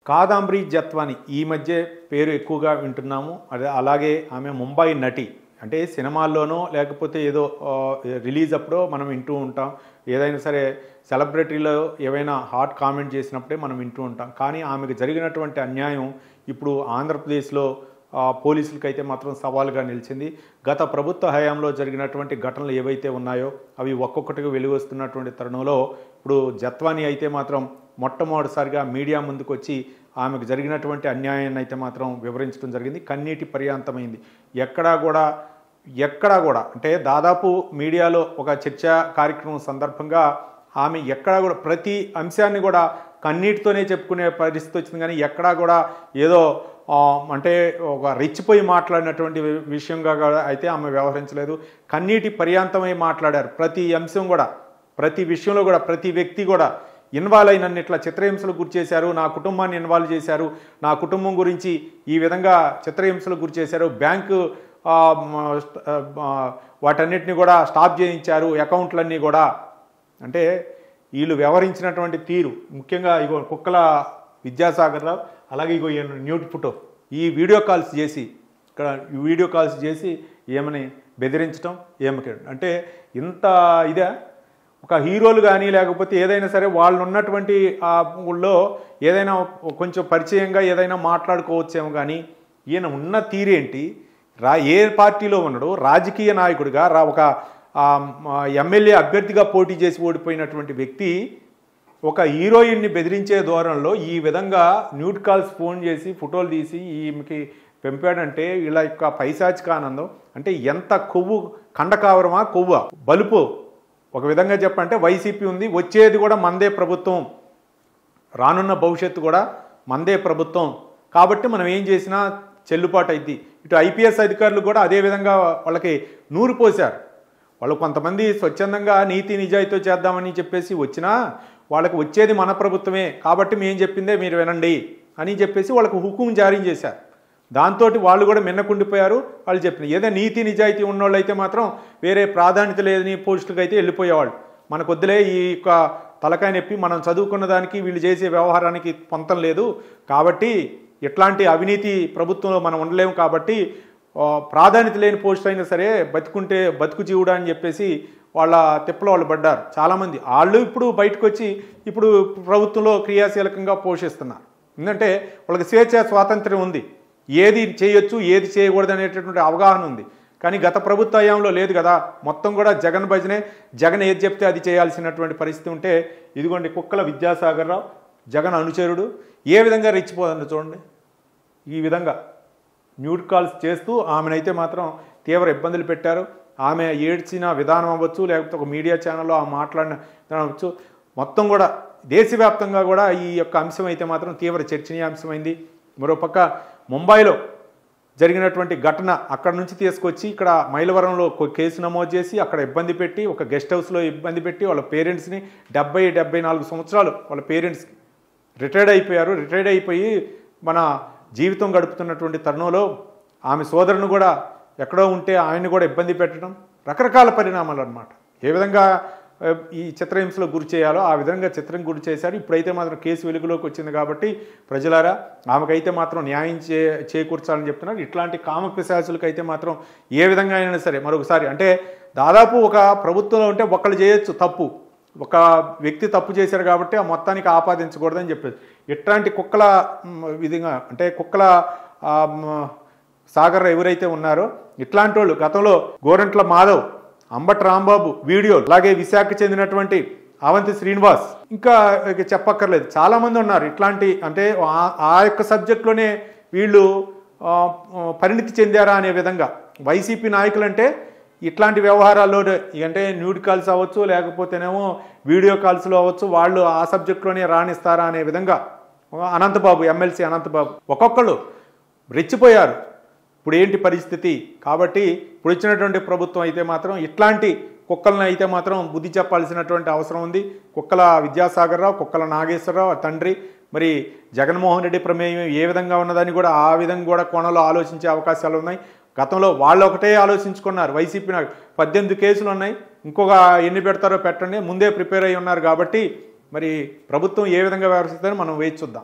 కాదంబరి జత్వాని ఈ మధ్య పేరు ఎక్కువగా వింటున్నాము. అలాగే ఆమె ముంబై నటి. అంటే సినిమాల్లోనో లేకపోతే ఏదో రిలీజ్ అప్పుడో మనం వింటూ ఉంటాం. ఏదైనా సరే సెలబ్రిటీలో ఏవైనా హాట్ కామెంట్ చేసినప్పుడే మనం వింటూ ఉంటాం. కానీ ఆమెకు జరిగినటువంటి అన్యాయం ఇప్పుడు ఆంధ్రప్రదేశ్లో పోలీసులకైతే మాత్రం సవాలుగా నిలిచింది. గత ప్రభుత్వ హయాంలో జరిగినటువంటి ఘటనలు ఏవైతే ఉన్నాయో అవి ఒక్కొక్కటిగా వెలువస్తున్నటువంటి తరుణంలో ఇప్పుడు జత్వాని అయితే మాత్రం మొట్టమొదటిసారిగా మీడియా ముందుకు వచ్చి ఆమెకు జరిగినటువంటి అన్యాయాన్ని అయితే మాత్రం వివరించడం జరిగింది. కన్నీటి పర్యాంతమైంది. ఎక్కడా కూడా అంటే దాదాపు మీడియాలో ఒక చర్చా కార్యక్రమం సందర్భంగా ఆమె ఎక్కడా కూడా ప్రతి అంశాన్ని కూడా కన్నీటితోనే చెప్పుకునే పరిస్థితి వచ్చింది. కానీ ఎక్కడా కూడా ఏదో అంటే ఒక రెచ్చిపోయి మాట్లాడినటువంటి విషయంగా అయితే ఆమె వ్యవహరించలేదు. కన్నీటి పర్యాంతమై మాట్లాడారు. ప్రతి అంశం కూడా, ప్రతి విషయంలో కూడా, ప్రతి వ్యక్తి కూడా ఇన్వాల్వ్ అయిన ఇట్లా చిత్రహింసలకు గురి చేశారు, నా కుటుంబాన్ని ఇన్వాల్వ్ చేశారు, నా కుటుంబం గురించి ఈ విధంగా చిత్రహింసలకు గురి చేశారు, బ్యాంకు వాటన్నిటిని కూడా స్టాప్ చేయించారు, అకౌంట్లన్నీ కూడా. అంటే వీళ్ళు వ్యవహరించినటువంటి తీరు, ముఖ్యంగా ఇగో కుక్కల విద్యాసాగర్ రావు, అలాగే ఇగో న్యూడ్ ఫోటో, ఈ వీడియో కాల్స్ చేసి ఏమని బెదిరించడం, ఏమకి అంటే ఇంత ఇదే ఒక హీరోలు కానీ లేకపోతే ఏదైనా సరే వాళ్ళు ఉన్నటువంటి ఊళ్ళో ఏదైనా కొంచెం పరిచయంగా ఏదైనా మాట్లాడుకోవచ్చేమో. కానీ ఈయన ఉన్న తీరేంటి? ఏ పార్టీలో ఉన్నాడు? రాజకీయ నాయకుడిగా ఒక ఎమ్మెల్యే అభ్యర్థిగా పోటీ చేసి ఓడిపోయినటువంటి వ్యక్తి ఒక హీరోయిన్ని బెదిరించే ధోరణిలో ఈ విధంగా న్యూడ్ కాల్స్ ఫోన్ చేసి ఫోటోలు తీసి ఈమెకి పెంపాడంటే ఇలా యొక్క పైశాచిక ఆనందం అంటే ఎంత కొవ్వు, కండకావరమా కొవ్వా, బలుపు. ఒక విధంగా చెప్పంటే వైసీపీ ఉంది, వచ్చేది కూడా మందే ప్రభుత్వం, రానున్న భవిష్యత్తు కూడా మందే ప్రభుత్వం కాబట్టి మనం ఏం చేసినా చెల్లుబాటు అయింది. ఇటు ఐపీఎస్ అధికారులు కూడా అదేవిధంగా వాళ్ళకి నూరు పోశారు. వాళ్ళు కొంతమంది స్వచ్ఛందంగా నీతి నిజాయితీతో చేద్దామని చెప్పేసి వచ్చినా వాళ్ళకి వచ్చేది మన ప్రభుత్వమే కాబట్టి మేము చెప్పిందే మీరు వినండి అని చెప్పేసి వాళ్ళకు హుకుం జారీ చేశారు. దాంతో వాళ్ళు కూడా మిన్నకుండిపోయారు. వాళ్ళు చెప్పిన ఏదో నీతి నిజాయితీ ఉన్నోళ్ళు అయితే మాత్రం వేరే ప్రాధాన్యత లేదని పోస్టులకు అయితే వెళ్ళిపోయేవాళ్ళు. మనకు వద్దులే ఈ యొక్క తలకాయ నొప్పి, మనం చదువుకున్న దానికి వీళ్ళు చేసే వ్యవహారానికి పొంతం లేదు కాబట్టి ఇట్లాంటి అవినీతి ప్రభుత్వంలో మనం ఉండలేము కాబట్టి ప్రాధాన్యత లేని పోస్టులు అయినా సరే బతుకుంటే బతుకు జీవుడా అని చెప్పేసి వాళ్ళ తిప్పలో వాళ్ళు పడ్డారు చాలామంది. వాళ్ళు ఇప్పుడు బయటకు వచ్చి ఇప్పుడు ప్రభుత్వంలో క్రియాశీలకంగా పోషిస్తున్నారు. ఎందుకంటే వాళ్ళకి స్వేచ్ఛ స్వాతంత్ర్యం ఉంది, ఏది చేయొచ్చు ఏది చేయకూడదు అనేటటువంటి అవగాహన ఉంది. కానీ గత ప్రభుత్వ హయాంలో లేదు కదా, మొత్తం కూడా జగన్ భజనే, జగన్ ఏది చెప్తే అది చేయాల్సినటువంటి పరిస్థితి ఉంటే ఇదిగోండి కుక్కల విద్యాసాగర్ రావు జగన్ అనుచరుడు ఏ విధంగా రెచ్చిపోతుందో చూడండి. ఈ విధంగా న్యూడ్ కాల్స్ చేస్తూ ఆమెనైతే మాత్రం తీవ్ర ఇబ్బందులు పెట్టారు. ఆమె ఏడ్చిన విధానం అవ్వచ్చు, లేకపోతే ఒక మీడియా ఛానల్లో ఆ మాట్లాడిన విధానం అవ్వచ్చు, మొత్తం కూడా దేశవ్యాప్తంగా కూడా ఈ యొక్క అంశం అయితే మాత్రం తీవ్ర చర్చనీయాంశమైంది. మరోపక్క ముంబైలో జరిగినటువంటి ఘటన అక్కడ నుంచి తీసుకొచ్చి ఇక్కడ మైలవరంలో కేసు నమోదు చేసి అక్కడ ఇబ్బంది పెట్టి ఒక గెస్ట్ హౌస్లో ఇబ్బంది పెట్టి వాళ్ళ పేరెంట్స్ని 74 సంవత్సరాలు వాళ్ళ పేరెంట్స్కి రిటైర్డ్ అయిపోయారు. రిటైర్డ్ అయిపోయి మన జీవితం గడుపుతున్నటువంటి తరుణంలో ఆమె సోదరుని కూడా ఎక్కడో ఉంటే ఆయన్ని కూడా ఇబ్బంది పెట్టడం, రకరకాల పరిణామాలు అన్నమాట. ఏ విధంగా ఈ చిత్రహింసలో గురి చేయాలో ఆ విధంగా చిత్రం గురి చేశారు. ఇప్పుడైతే మాత్రం కేసు వెలుగులోకి వచ్చింది కాబట్టి ప్రజలారా ఆమెకైతే మాత్రం న్యాయం చేకూర్చాలని చెప్తున్నారు. ఇట్లాంటి కామపిశాచులకైతే మాత్రం ఏ విధంగా అయినా సరే మరొకసారి అంటే దాదాపు ఒక ప్రభుత్వంలో ఉంటే ఒకళ్ళు చేయొచ్చు తప్పు, ఒక వ్యక్తి తప్పు చేశారు కాబట్టి ఆ మొత్తానికి ఆపాదించకూడదని చెప్పేసి ఇట్లాంటి కుక్కల విధంగా అంటే కుక్కల సాగర్ ఎవరైతే ఉన్నారో ఇట్లాంటి వాళ్ళు గతంలో గోరంట్ల మాధవ్, అంబటి రాంబాబు వీడియోలు, అలాగే విశాఖ చెందినటువంటి అవంతి శ్రీనివాస్, ఇంకా చెప్పక్కర్లేదు చాలామంది ఉన్నారు ఇట్లాంటి అంటే ఆ యొక్క సబ్జెక్ట్లోనే వీళ్ళు పరిణితి చెందారా అనే విధంగా. వైసీపీ నాయకులంటే ఇట్లాంటి వ్యవహారాల్లో అంటే న్యూడ్ కాల్స్ అవ్వచ్చు లేకపోతేనేమో వీడియో కాల్స్లో అవ్వచ్చు వాళ్ళు ఆ సబ్జెక్ట్లోనే రాణిస్తారా అనే విధంగా అనంతబాబు, ఎమ్మెల్సీ అనంతబాబు ఒక్కొక్కళ్ళు రెచ్చిపోయారు. ఇప్పుడు ఏంటి పరిస్థితి? కాబట్టి ఇప్పుడు ఇచ్చినటువంటి ప్రభుత్వం అయితే మాత్రం ఇట్లాంటి కుక్కలను అయితే మాత్రం బుద్ధి చెప్పాల్సినటువంటి అవసరం ఉంది. కుక్కల విద్యాసాగర్ రావు, కుక్కల నాగేశ్వరరావు తండ్రి, మరి జగన్మోహన్ రెడ్డి ప్రమేయం ఏ విధంగా ఉన్నదని కూడా ఆ విధంగా కూడా కోణంలో ఆలోచించే అవకాశాలు ఉన్నాయి. గతంలో వాళ్ళు ఒకటే ఆలోచించుకున్నారు. వైసీపీ 18 కేసులు ఉన్నాయి, ఇంకొక ఎన్ని పెడతారో పెట్టండి, ముందే ప్రిపేర్ అయి ఉన్నారు. కాబట్టి మరి ప్రభుత్వం ఏ విధంగా వ్యవహరిస్తుందని మనం వేచి చూద్దాం.